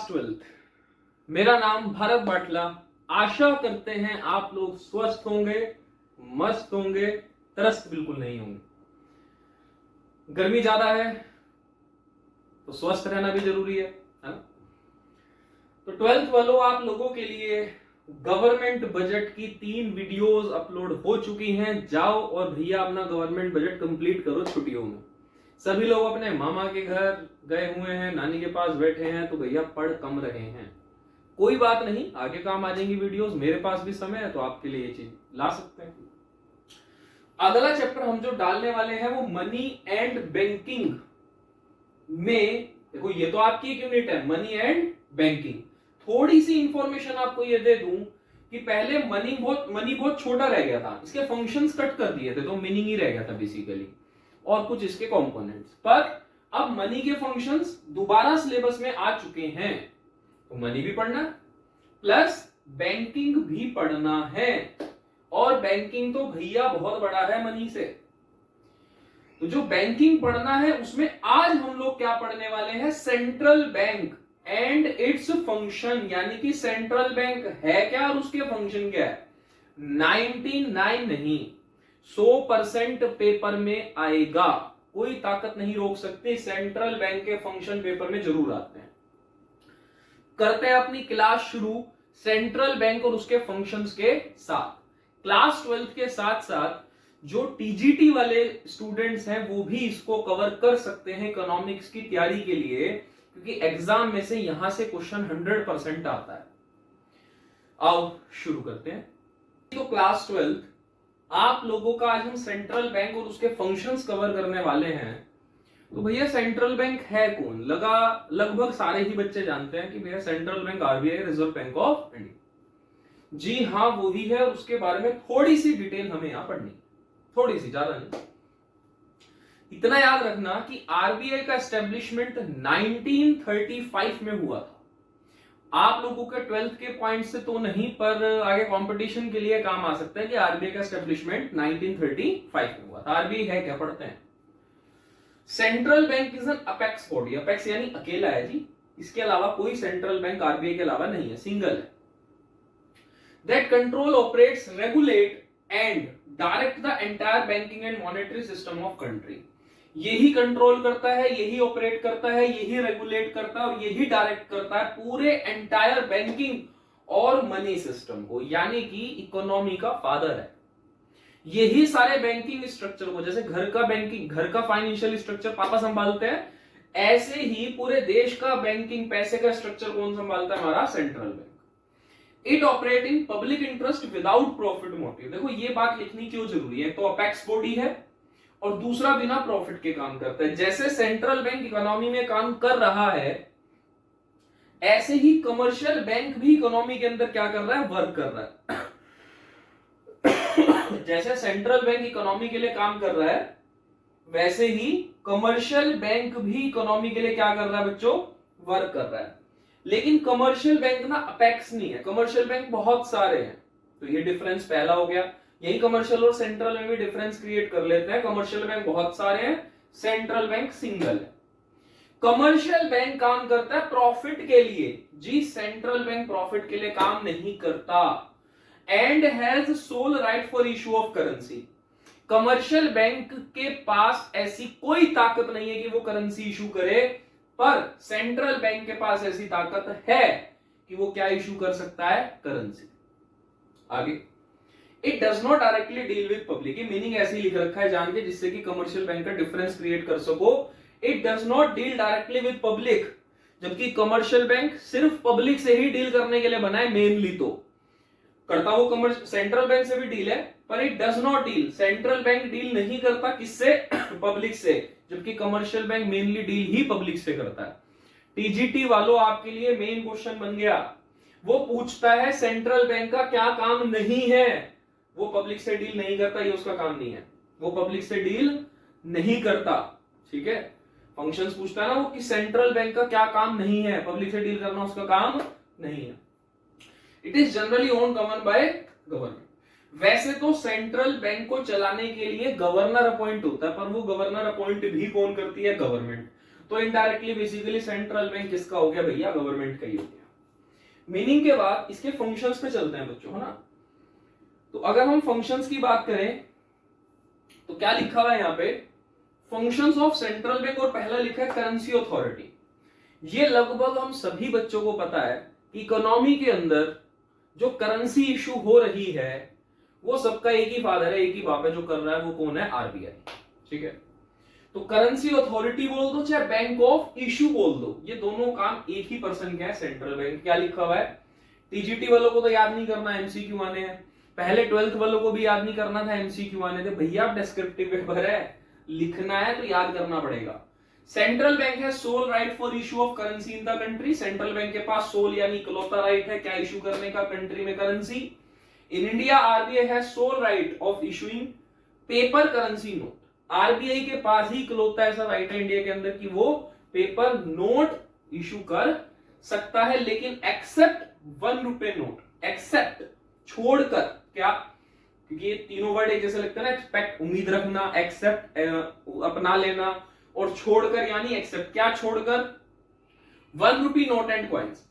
Class 12। मेरा नाम भारत बाटला। आशा करते हैं आप लोग स्वस्थ होंगे, मस्त होंगे, त्रस्त बिल्कुल नहीं होंगे। गर्मी ज्यादा है तो स्वस्थ रहना भी जरूरी है ना। तो 12th वालों, आप लोगों के लिए गवर्नमेंट बजट की 3 वीडियोस अपलोड हो चुकी हैं। जाओ और भैया अपना गवर्नमेंट बजट कंप्लीट करो छुट्टियों में। सभी लोग अपने मामा के घर गए हुए हैं, नानी के पास बैठे हैं, तो भैया पढ़ कम रहे हैं। कोई बात नहीं, आगे काम आ जाएंगी वीडियोस। मेरे पास भी समय है तो आपके लिए ये चीज ला सकते हैं। अगला चैप्टर हम जो डालने वाले हैं वो मनी एंड बैंकिंग में, देखो ये तो आपकी एक यूनिट है, मनी एंड बैंकिंग। थोड़ी सी इंफॉर्मेशन आपको ये दे दूं कि पहले मनी बहुत छोटा रह गया था, इसके फंक्शंस कट कर दिए थे तो मीनिंग ही रह गया था बेसिकली, और कुछ इसके कंपोनेंट्स। पर अब मनी के फंक्शंस दोबारा सिलेबस में आ चुके हैं, तो मनी भी पढ़ना प्लस बैंकिंग भी पढ़ना है। और बैंकिंग तो भैया बहुत बड़ा है मनी से, तो जो बैंकिंग पढ़ना है उसमें आज हम लोग क्या पढ़ने वाले हैं, central bank and its function. यानी कि सेंट्रल बैंक है क्या और उसके फंक्शन क्या है। 99 नहीं, 100% पेपर में आएगा, कोई ताकत नहीं रोक सकती। सेंट्रल बैंक के फंक्शन पेपर में जरूर आते हैं। करते हैं अपनी क्लास शुरू सेंट्रल बैंक और उसके फंक्शंस के साथ। क्लास 12 के साथ साथ जो टीजीटी वाले स्टूडेंट्स हैं वो भी इसको कवर कर सकते हैं इकोनॉमिक्स की तैयारी के लिए, क्योंकि एग्जाम में से यहां से क्वेश्चन 100% आता है। आओ शुरू करते हैं। तो क्लास 12 आप लोगों का आज हम सेंट्रल बैंक और उसके फंक्शंस कवर करने वाले हैं। तो भैया सेंट्रल बैंक है कौन, लगभग सारे ही बच्चे जानते हैं कि भैया central bank RBI, reserve bank of India. जी हाँ, वो ही है, और उसके बारे में थोड़ी सी डिटेल हमें यहां पढ़नी, थोड़ी सी, ज्यादा नहीं। इतना याद रखना कि आरबीआई का एस्टेब्लिशमेंट 1935 में हुआ था। आप लोगों के 12th के पॉइंट से तो नहीं, पर आगे कंपटीशन के लिए काम आ सकता है कि आरबीआई का एस्टेब्लिशमेंट 1935 में हुआ था। आरबीआई है क्या, पढ़ते हैं। Central bank is an apex body. Apex यानी अकेला है जी, इसके अलावा कोई सेंट्रल बैंक आरबीआई के अलावा नहीं है, सिंगल है। That control, operates, regulate and direct the entire banking and monetary system of country. यही कंट्रोल करता है, यही ऑपरेट करता है, यही रेगुलेट करता है और यही डायरेक्ट करता है पूरे एंटायर बैंकिंग और मनी सिस्टम को। यानी कि इकोनॉमी का फादर है। यही सारे बैंकिंग स्ट्रक्चर को, जैसे घर का बैंकिंग, घर का फाइनेंशियल स्ट्रक्चर पापा संभालते हैं, ऐसे ही पूरे देश का बैंकिंग, पैसे का स्ट्रक्चर कौन संभालता है, हमारा central bank. It operate in public interest without profit motive. देखो ये बात लिखनी क्यों जरूरी है, तो अपेक्स बॉडी है और दूसरा बिना प्रॉफिट के काम करता है। जैसे सेंट्रल बैंक इकोनॉमी में काम कर रहा है, ऐसे ही कमर्शियल बैंक भी इकोनॉमी के अंदर क्या कर रहा है, वर्क कर रहा है। जैसे सेंट्रल बैंक इकोनॉमी के लिए काम कर रहा है, वैसे ही कमर्शियल बैंक भी इकोनॉमी के लिए क्या कर रहा है बच्चों, वर्क कर रहा है। लेकिन कमर्शियल बैंक ना अपेक्स नहीं है, कमर्शियल बैंक बहुत सारे हैं, तो ये डिफरेंस पहला हो गया। यही कमर्शियल और सेंट्रल में भी डिफरेंस क्रिएट कर लेते हैं। कमर्शियल बैंक बहुत सारे हैं, सेंट्रल बैंक सिंगल है। कमर्शियल बैंक काम करता है प्रॉफिट के लिए जी, सेंट्रल बैंक प्रॉफिट के लिए काम नहीं करता। And has sole right for issue of currency. Commercial bank के पास ऐसी कोई ताकत नहीं है कि वो करेंसी इशू करे, पर सेंट्रल बैंक के पास ऐसी ताकत है कि वो क्या इशू कर सकता है, करेंसी। आगे, it does not directly deal with public. ये मीनिंग ऐसे ही लिख रखा है जान के, जिससे कि कमर्शियल बैंक का डिफरेंस क्रिएट कर सको। It does not deal directly with public, जबकि कमर्शियल बैंक सिर्फ पब्लिक से ही डील करने के लिए बना है मेनली। तो करता वो सेंट्रल बैंक से भी डील है, पर it does not deal, central bank deal नहीं करता किससे, पब्लिक से, जबकि कमर्शियल बैंक मेनली डील ही पब्लिक से करता है। टीजीटी वालों, आपके लिए मेन क्वेश्चन बन गया, वो पूछता है सेंट्रल बैंक का क्या काम नहीं है। वो पब्लिक से डील नहीं करता, ये उसका काम नहीं है, वो पब्लिक से डील नहीं करता, ठीक है। फंक्शंस पूछता है ना वो, कि सेंट्रल बैंक का क्या काम नहीं है, पब्लिक से डील करना उसका काम नहीं है। It is generally own govern by government. वैसे तो सेंट्रल बैंक को चलाने के लिए गवर्नर अपॉइंट होता है, पर वो गवर्नर अपॉइंट भी कौन करती है, गवर्नमेंट। तो इनडायरेक्टली बेसिकली सेंट्रल बैंक किसका हो गया भैया, गवर्नमेंट का ही हो गया। मीनिंग के बाद इसके फंक्शंस पे चलते हैं बच्चों, है ना। तो अगर हम फंक्शंस की बात करें तो क्या लिखा हुआ है यहाँ पे, फंक्शंस ऑफ सेंट्रल बैंक, और पहला लिखा है करेंसी अथॉरिटी। ये लगभग हम सभी बच्चों को पता है कि इकोनॉमी के अंदर जो करेंसी इशू हो रही है वो सबका एक ही फादर है, एक ही बाप है जो कर रहा है, वो कौन है, आरबीआई। ठीक है, तो करेंसी अथॉरिटी बोल दो चाहे बैंक ऑफ इशू बोल दो, ये दोनों काम एक ही पर्सन के है, सेंट्रल बैंक। क्या लिखा हुआ है, टीजीटी वालों को तो याद नहीं करना, एमसीक्यू आने हैं, पहले 12th वालों को भी याद नहीं करना था, एमसीक्यू आने थे। भैया आप डिस्क्रिप्टिव पेपर है, लिखना है तो याद करना पड़ेगा। सेंट्रल बैंक है sole right for issue of currency in the country. Central bank के पास सोल यानी इकलौता राइट है क्या, इशू करने का कंट्री में करेंसी। इन इंडिया आरबीआई है sole right of issuing paper currency note. RBI के पास ही इकलौता ऐसा राइट है इंडिया के अंदर कि वो पेपर नोट इशू कर सकता है, लेकिन एक्सेप्ट 1 रुपए नोट, एक्सेप्ट छोड़कर, क्या, क्योंकि ये तीनों वर्ड एक जैसे लगता है ना, एक्सपेक्ट उम्मीद रखना, एक्सेप्ट अपना लेना, और छोड़कर यानी एक्सेप्ट, क्या छोड़कर, 1 रुपी नोट एंड कॉइन्स।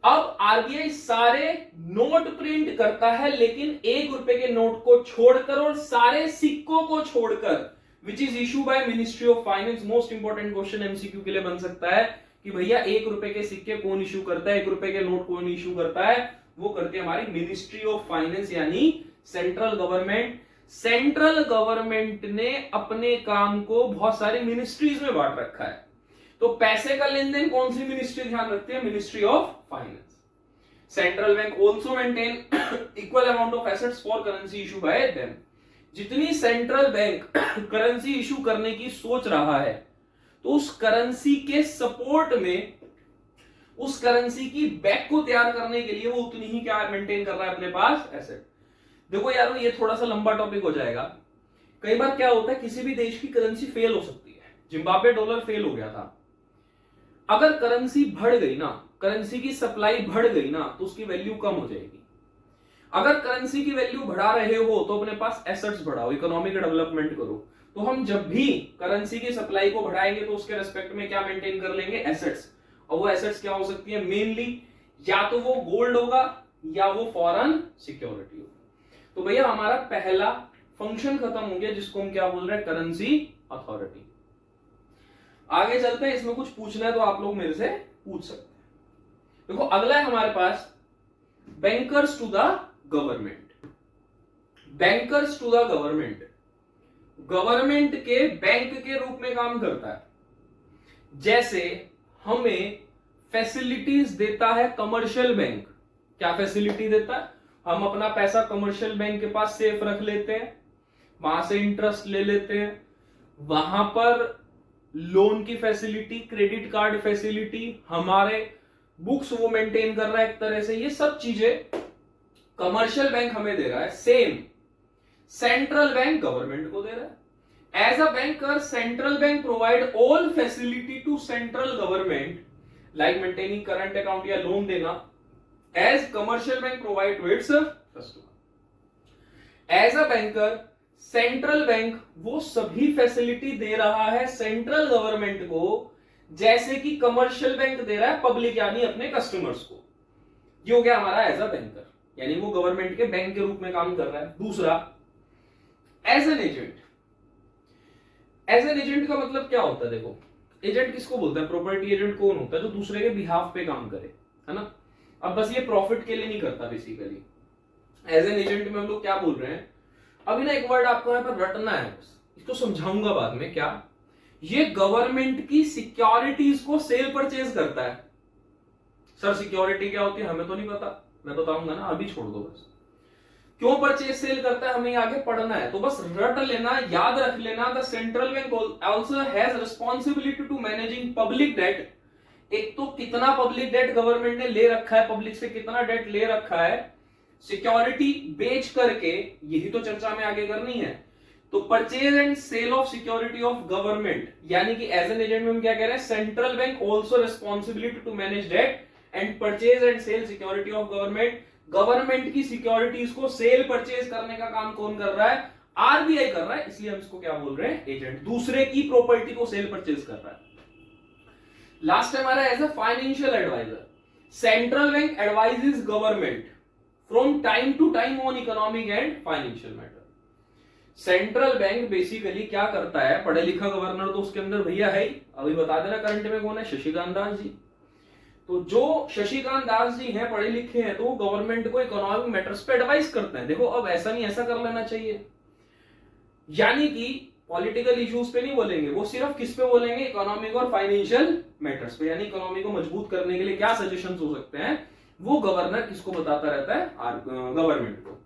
अब आरबीआई सारे नोट प्रिंट करता है लेकिन 1 रुपए के नोट को छोड़कर और सारे सिक्कों को छोड़कर, which is issue by ministry of finance. Most important question MCQ के लिए बन सकता है कि भैया 1 रुपए के सिक्के कौन इशू करता है, 1 रुपए के नोट कौन इशू करता है, वो करते हैं हमारी मिनिस्ट्री ऑफ फाइनेंस यानी सेंट्रल गवर्नमेंट। सेंट्रल गवर्नमेंट ने अपने काम को बहुत सारी मिनिस्ट्रीज में बांट रखा है, तो पैसे का लेन देन कौन सी मिनिस्ट्री ध्यान रखती है, ministry of finance. Central bank also maintain equal amount of assets for currency issue bye them. जितनी सेंट्रल बैंक करेंसी इशू करने की सोच रहा है तो उस करेंसी के सपोर्ट में, उस करेंसी की बैक को तैयार करने के लिए वो उतनी ही क्या मेंटेन कर रहा है अपने पास, एसेट। देखो यारो ये थोड़ा सा लंबा टॉपिक हो जाएगा। कई बार क्या होता है, किसी भी देश की करेंसी फेल हो सकती है। जिम्बाब्वे डॉलर फेल हो गया था। अगर करेंसी बढ़ गई ना, करेंसी की सप्लाई बढ़ गई ना, तो उसकी वैल्यू कम हो जाएगी। अगर करेंसी की वैल्यू बढ़ा रहे हो तो अपने पास एसेट्स बढ़ाओ, इकोनॉमिक डेवलपमेंट करो। तो हम जब भी करेंसी की सप्लाई को बढ़ाएंगे तो उसके रेस्पेक्ट में क्या मेंटेन कर लेंगे, एसेट्स। और वो एसेट्स क्या हो सकती है, मेनली या तो वो गोल्ड होगा या वो फॉरेन सिक्योरिटी होगी। तो भैया हमारा पहला फंक्शन खत्म हो गया जिसको हम क्या बोल रहे हैं, करेंसी अथॉरिटी। आगे चलते हैं, इसमें कुछ पूछना है तो आप लोग मेरे से पूछ सकते हैं। देखो अगला है हमारे पास bankers to the government. Bankers to the government, government के बैंक के रूप में काम करता है। जैसे हमें फैसिलिटीज देता है कमर्शियल बैंक। क्या फैसिलिटी देता है, हम अपना पैसा कमर्शियल बैंक के पास सेफ रख लेते हैं, वहां से इंटरेस्ट ले लेते हैं, वहां पर लोन की फैसिलिटी, क्रेडिट कार्ड फैसिलिटी, हमारे बुक्स वो मेंटेन कर रहा है एक तरह से। ये सब चीजें कमर्शियल बैंक हमें दे रहा है, सेम सेंट्रल बैंक गवर्नमेंट को दे रहा है। As a banker central bank provide all facility to central government like maintaining current account या लोन देना, as commercial bank provide to its customer. As a banker central bank वो सभी facility दे रहा है सेंट्रल गवर्नमेंट को जैसे कि commercial bank दे रहा है पब्लिक यानी अपने कस्टमर्स को। ये हो गया हमारा एज अ बैंकर, यानी वो गवर्नमेंट के बैंक के रूप में काम कर रहा है। दूसरा as an agent. As an agent का मतलब क्या होता है, देखो एजेंट किसको बोलते हैं, प्रॉपर्टी एजेंट कौन होता है, जो दूसरे के बिहाफ पे काम करे, है ना। अब बस ये प्रॉफिट के लिए नहीं करता बेसिकली। एज एन एजेंट में हम लोग क्या बोल रहे हैं, अभी ना एक वर्ड आपको यहाँ पर रटना है, बस इसको समझाऊंगा बाद में। क्या, ये गवर्नमेंट की सिक्योरिटीज को सेल परचेज करता है। सर सिक्योरिटी क्या होती है हमें तो नहीं पता, मैं बताऊंगा ना, अभी छोड़ दो बस। क्यों परचेज सेल करता है हमें आगे पढ़ना है, तो बस रट लेना, याद रख लेना। The central bank also has responsibility to managing public debt. एक तो कितना पब्लिक डेट गवर्नमेंट ने ले रखा है, पब्लिक से कितना डेट ले रखा है सिक्योरिटी बेच करके, यही तो चर्चा में आगे करनी है। तो purchase and sale of security of government, यानी कि एज एन एजेंट में हम क्या कह रहे हैं, central bank also responsibility to manage debt and purchase and sale security of government. Government की सिक्योरिटीज को सेल परचेज करने का काम कौन कर रहा है, आरबीआई कर रहा है, इसलिए हम इसको क्या बोल रहे हैं, एजेंट। दूसरे की प्रॉपर्टी को सेल परचेज कर रहा है। लास्ट है हमारा as a financial advisor. Central bank advises government from time to time on economic and financial matter. Central bank basically क्या करता है, पढ़े लिखा गवर्नर तो उसके अंदर भैया है ही, अभी बता देना करंट में कौन है, शशिकांत दास जी। तो जो शशिकांत दास जी हैं पढ़े लिखे हैं, तो वो गवर्नमेंट को इकोनॉमिक मैटर्स पे एडवाइस करते हैं। देखो अब ऐसा नहीं ऐसा कर लेना चाहिए, यानी कि पॉलिटिकल इश्यूज पे नहीं बोलेंगे, वो सिर्फ किस पे बोलेंगे, इकोनॉमिक और फाइनेंशियल मैटर्स पे। यानी इकोनॉमी को मजबूत करने के लिए क्या सजेशंस हो सकते हैं, वो गवर्नर किसको बताता रहता है, गवर्नमेंट को।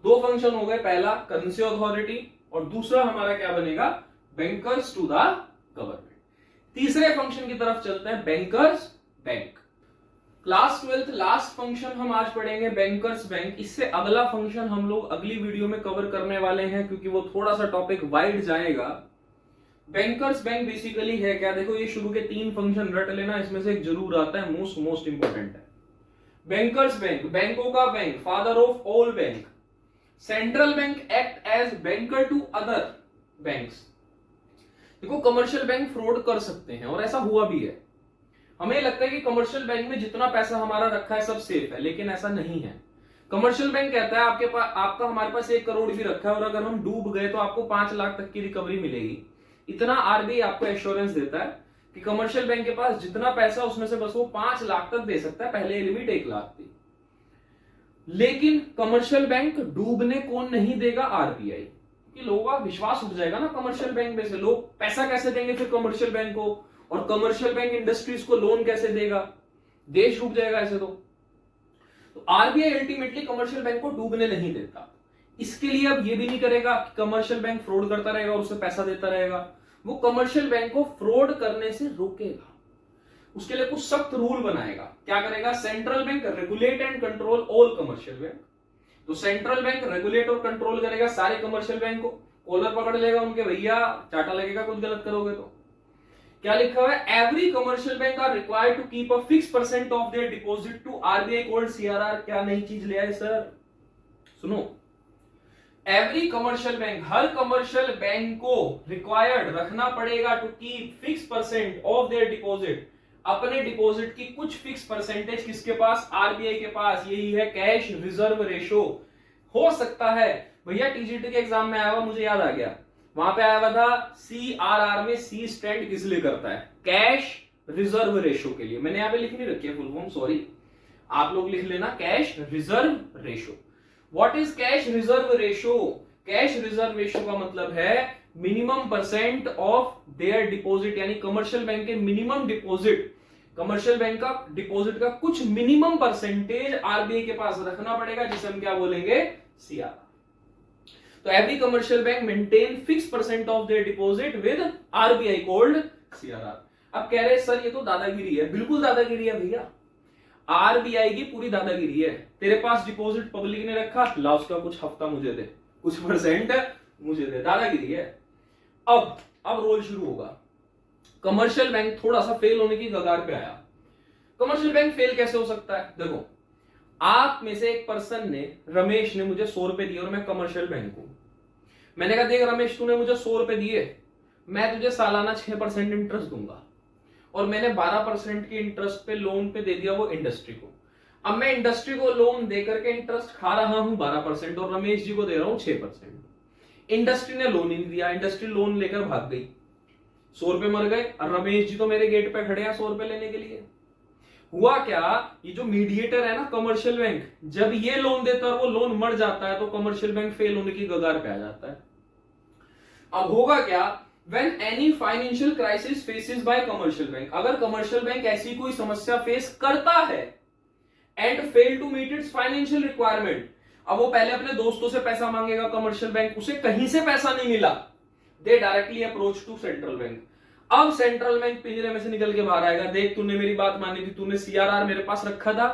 दो फंक्शन हो गए, पहला करेंसी अथॉरिटी और दूसरा हमारा क्या बनेगा, बैंकर्स टू द गवर्नमेंट। तीसरे फंक्शन की तरफ चलते हैं, bankers bank. Class 12th last function हम आज पढ़ेंगे बैंकर्स बैंक। इससे अगला फंक्शन हम लोग अगली वीडियो में कवर करने वाले हैं, क्योंकि वो थोड़ा सा टॉपिक वाइड जाएगा। बैंकर्स बैंक बेसिकली है क्या, देखो ये शुरू के 3 फंक्शन रट लेना, इसमें से एक जरूर आता है, मोस्ट इंपॉर्टेंट है। बैंकर्स बैंक, बैंकों का bank, father of all bank. Central bank act as banker to other banks. देखो कमर्शियल बैंक फ्रॉड कर सकते हैं और ऐसा हुआ भी है। हमें लगता है कि कमर्शियल बैंक में जितना पैसा हमारा रखा है सब सेफ है, लेकिन ऐसा नहीं है। कमर्शियल बैंक कहता है आपके पास, आपका हमारे पास 1 करोड़ भी रखा है और अगर हम डूब गए तो आपको 5 लाख तक की रिकवरी मिलेगी। इतना आरबीआई आपको एश्योरेंस देता है कि कमर्शियल बैंक के पास जितना पैसा उसमें से बस वो 5 लाख तक दे सकता है, पहले लिमिट 1 लाख थी। लेकिन कमर्शियल बैंक डूबने कौन नहीं देगा, आरबीआई। कि लोगों का विश्वास उठ जाएगा ना कमर्शियल बैंक में से, लोग पैसा कैसे देंगे फिर कमर्शियल बैंक को, और कमर्शियल बैंक इंडस्ट्रीज को लोन कैसे देगा, देश डूब जाएगा ऐसे तो आरबीआई अल्टीमेटली कमर्शियल बैंक को डूबने नहीं देता। इसके लिए अब ये भी नहीं करेगा कि कमर्शियल बैंक फ्रॉड करता रहेगा और उसे पैसा देता रहेगा, वो कमर्शियल बैंक को फ्रॉड करने से रोकेगा। उसके लिए कुछ सख्त रूल बनाएगा। क्या करेगा, central bank regulate and control all commercial bank. तो सेंट्रल बैंक रेगुलेट और कंट्रोल करेगा सारे कमर्शियल बैंक को, कॉलर पकड़ लेगा उनके, भैया चाटा लगेगा कुछ गलत करोगे तो। क्या लिखा हुआ है, every commercial bank are required to keep a fix percent of their deposit to RBI called CRR. क्या नई चीज ले आए सर, सुनो, एवरी कमर्शियल बैंक, हर कमर्शियल बैंक को रिक्वायर्ड रखना पड़ेगा to keep fix percent of their deposit, अपने डिपॉजिट की कुछ फिक्स परसेंटेज किसके पास, आरबीआई के पास। यही है कैश रिजर्व रेशो। हो सकता है भैया टीजीटी के एग्जाम में आया हुआ, मुझे याद आ गया, वहां पे आया हुआ था सीआरआर में सी स्टैंड किस लिए करता है, कैश रिजर्व रेशो के लिए। मैंने यहां पे लिख नहीं रखी है फुल फॉर्म, सॉरी, आप लोग लिख लेना cash reserve ratio. What is cash reserve ratio, cash reserve ratio का मतलब है minimum percent of their deposit, यानी कमर्शियल बैंक के मिनिमम डिपॉजिट, कमर्शियल बैंक का डिपॉजिट का कुछ मिनिमम परसेंटेज आरबीआई के पास रखना पड़ेगा, जिसे हम क्या बोलेंगे, सीआरआर। तो every commercial bank maintain fix percent of their deposit with RBI called CRR. अब कह रहे सर ये तो दादागिरी है, बिल्कुल दादागिरी है भैया, आरबीआई की पूरी दादागिरी है। तेरे पास डिपॉजिट पब्लिक ने रखा, ला उसका कुछ हफ्ता मुझे दे, कुछ परसेंट मुझे दे, दादागिरी है। अब रोल शुरू होगा। कमर्शियल बैंक थोड़ा सा फेल होने की कगार पे आया। कमर्शियल बैंक फेल कैसे हो सकता है, देखो आप में से एक पर्सन ने, रमेश ने मुझे 100 रुपए दिए और मैं कमर्शियल बैंक हूं। मैंने कहा देख रमेश तूने मुझे 100 रुपए दिए, मैं तुझे सालाना 6% इंटरेस्ट दूंगा, और मैंने 12% की इंटरेस्ट पे लोन पे दे दिया वो इंडस्ट्री को। अब मैं इंडस्ट्री को लोन देकर के इंटरेस्ट खा रहा हूं 12% और रमेश जी को दे रहा हूं 6%। इंडस्ट्री ने लोन ही नहीं दिया, इंडस्ट्री लोन लेकर भाग गई, 100 रुपए मर गए, और रमेश जी तो मेरे गेट पे खड़े हैं 100 रुपए लेने के लिए। हुआ क्या, ये जो मीडिएटर है ना कमर्शियल बैंक, जब ये लोन देता है और वो लोन मर जाता है तो कमर्शियल बैंक फेल होने की कगार पे आ जाता है। अब होगा क्या, when any financial crisis faces by commercial bank, अगर कमर्शियल बैंक ऐसी कोई समस्या फेस करता है and fail to meet its financial requirement, अब वो पहले अपने दोस्तों से पैसा मांगेगा कमर्शियल बैंक, उसे कहीं से पैसा नहीं मिला, they directly approach to central bank. अब सेंट्रल बैंक पिंजरे में से निकल के बाहर आएगा, देख तूने मेरी बात मानी थी, तूने सीआरआर मेरे पास रखा था,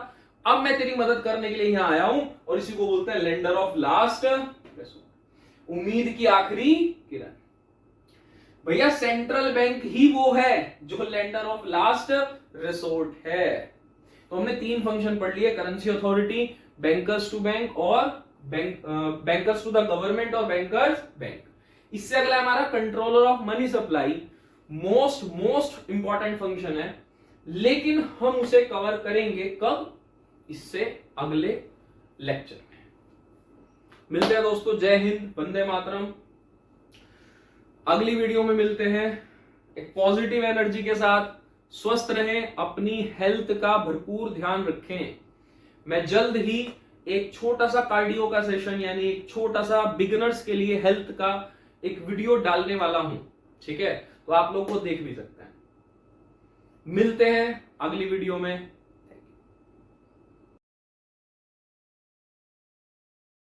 अब मैं तेरी मदद करने के लिए यहां आया हूं, और इसी को बोलते हैं लेंडर ऑफ लास्ट रिसोर्ट, उम्मीद की आखिरी किरण। भैया सेंट्रल बैंक ही वो है जो लेंडर ऑफ लास्ट रिसोर्ट है। तो हमने 3 फंक्शन पढ़ लिए, currency authority, bankers to bank और बैंकर्स टू द गवर्नमेंट और बैंकर्स बैंक। इससे अगला हमारा controller of money supply, most most important function है, लेकिन हम उसे कवर करेंगे कब? इससे अगले लेक्चर में। मिलते हैं दोस्तों, जय हिंद, वंदे मातरम। अगली वीडियो में मिलते हैं एक पॉजिटिव एनर्जी के साथ। स्वस्थ रहें, अपनी हेल्थ का भरपूर ध्यान रखें। मैं जल्द ही एक छोटा सा कार्डियो का सेशन, यानी एक छोटा सा बिगिनर्स के लिए हेल्थ का एक वीडियो डालने वाला हूं, ठीक है? तो आप लोग वो देख भी सकते हैं। मिलते हैं अगली वीडियो में।